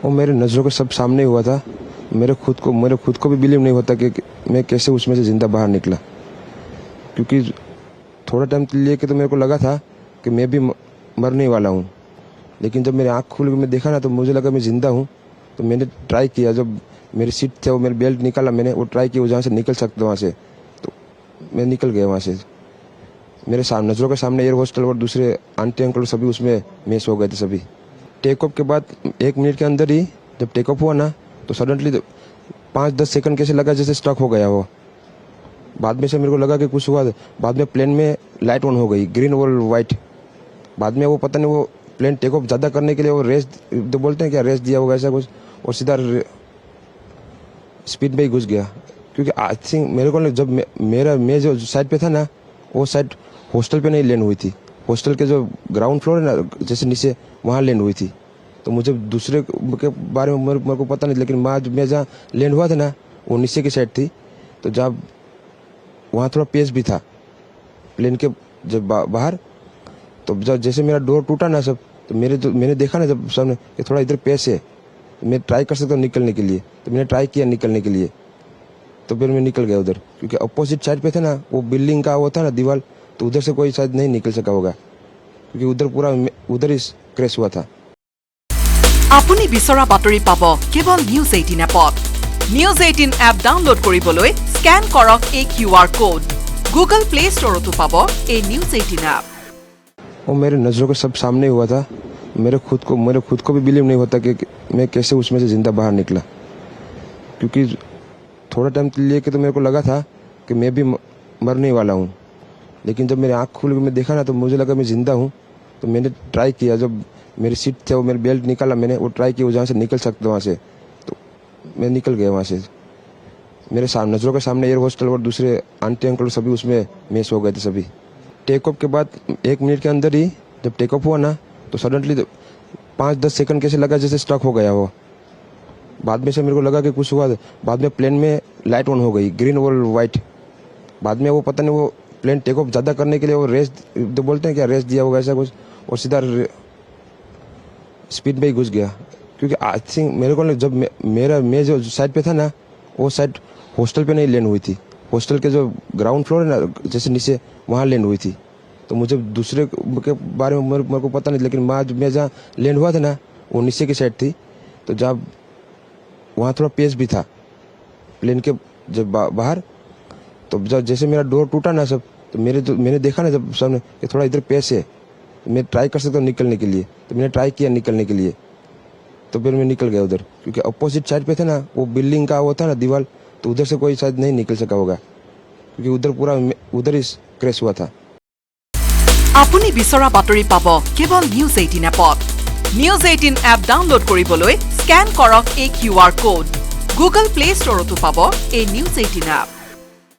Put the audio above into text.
वो मेरे नज़रों के सब सामने हुआ था। मेरे खुद को भी बिलीव नहीं होता कि मैं कैसे उसमें से ज़िंदा बाहर निकला, क्योंकि थोड़ा टाइम लिए कि तो मेरे को लगा था कि मैं भी मरने वाला हूँ। लेकिन जब मेरी आँख खुल के मैं देखा ना, तो मुझे लगा मैं ज़िंदा हूँ। तो मैंने ट्राई किया, जब मेरी सीट थे वो मेरी बेल्ट निकाला, मैंने वो ट्राई किया जहाँ से निकल सकता वहाँ से, तो मैं निकल गया वहाँ से। मेरे नज़रों के सामने एयर होस्टल और दूसरे आंटी अंकल सभी उसमें मिस हो गए थे सभी। टेक ऑफ के बाद 1 मिनट के अंदर ही जब टेक ऑफ हुआ ना, तो सडनली 5-10 सेकंड कैसे लगा जैसे स्टक हो गया वो। बाद में से मेरे को लगा कि कुछ हुआ। बाद में प्लेन में लाइट ऑन हो गई, ग्रीन और वाइट। बाद में वो पता नहीं, वो प्लेन टेक ऑफ ज़्यादा करने के लिए वो रेस तो बोलते हैं क्या, रेस दिया होगा ऐसा कुछ, और सीधा स्पीड में ही घुस गया। क्योंकि आई थिंक मेरे को जब मैं जो साइड पे था ना, वो साइड हॉस्टल पे नहीं लैंड हुई थी। हॉस्टल के जो ग्राउंड फ्लोर है ना, जैसे नीचे, वहाँ लैंड हुई थी। तो मुझे दूसरे के बारे में मेरे को पता नहीं, लेकिन मैं जहाँ लैंड हुआ था ना, वो नीचे की साइड थी। तो जब वहाँ थोड़ा पेस भी था प्लेन के जब बाहर, तो जब जैसे मेरा डोर टूटा ना सब, तो मैंने देखा ना जब सामने कि थोड़ा इधर पेस है, मैं ट्राई कर सकता हूँ निकलने के लिए। तो मैंने ट्राई किया निकलने के लिए, तो फिर मैं निकल गया उधर। क्योंकि अपोजिट साइड पे था ना वो बिल्डिंग का वो था ना दीवार, तो उधर से कोई शायद नहीं निकल सका होगा, क्योंकि उधर पूरा उधर ही क्रैश हुआ था। আপুনি বিচৰা বাতৰি পাব কেৱল নিউজ 18 এপত। নিউজ 18 এপ ডাউনলোড কৰিবলৈ স্ক্যান কৰক এই QR কোড। গুগল প্লে ষ্টৰতো পাব এই নিউজ 18 এপ। वो मेरे नज़रों के सब सामने हुआ था। मेरे खुद को भी बिलीव नहीं होता कि मैं कैसे उसमें से ज़िंदा बाहर निकला, क्योंकि थोड़ा टाइम लिए कि तो मेरे को लगा था कि मैं भी मरने वाला हूँ। लेकिन जब मेरी आँख खुल के मैं देखा ना, तो मुझे लगा मैं ज़िंदा हूँ। तो मैंने ट्राई किया, जब मेरी सीट थे वो मेरी बेल्ट निकाला, मैंने वो ट्राई किया जहाँ से निकल सकता वहाँ से, तो मैं निकल गया वहाँ से। मेरे नज़रों के सामने एयर होस्टल और दूसरे आंटी अंकल सभी उसमें मिस हो गए थे सभी। टेक ऑफ के बाद 1 मिनट के अंदर ही जब टेक ऑफ हुआ ना, तो सडनली 5-10 सेकंड कैसे लगा जैसे स्टक हो गया वो। बाद में से मेरे को लगा कि कुछ हुआ। बाद में प्लेन में लाइट ऑन हो गई, ग्रीन और वाइट। बाद में वो पता नहीं, वो प्लेन टेक ऑफ ज़्यादा करने के लिए वो रेस तो बोलते हैं क्या, रेस दिया होगा ऐसा कुछ, और सीधा स्पीड में ही घुस गया। क्योंकि आई थिंक मेरे को जब मैं जो साइड पे था ना, वो साइड हॉस्टल पे नहीं लैंड हुई थी। हॉस्टल के जो ग्राउंड फ्लोर है ना, जैसे नीचे, वहाँ लैंड हुई थी। तो मुझे दूसरे के बारे में मेरे को पता नहीं, लेकिन मैं जहाँ लैंड हुआ था ना, वो नीचे की साइड थी। तो जब वहाँ थोड़ा पेस भी था प्लेन के जब बाहर, तो जब जैसे मेरा डोर टूटा ना सब, तो मैंने देखा ना जब सामने कि थोड़ा इधर पेस है, मैं ट्राई कर सकता हूँ निकलने के लिए। तो मैंने ट्राई किया निकलने के लिए, तो फिर मैं निकल गया उधर। क्योंकि अपोजिट साइड पे था ना वो बिल्डिंग का वो था ना दीवार, तो उधर से कोई शायद नहीं निकल सका होगा, क्योंकि उधर पूरा उधर ही क्रैश हुआ था। আপুনি বিচৰা বাতৰি পাব কেৱল নিউজ 18 এপত। নিউজ 18 এপ ডাউনলোড কৰিবলৈ স্ক্যান কৰক এই QR কোড। গুগল প্লে ষ্টৰতো পাব এই নিউজ 18 এপ।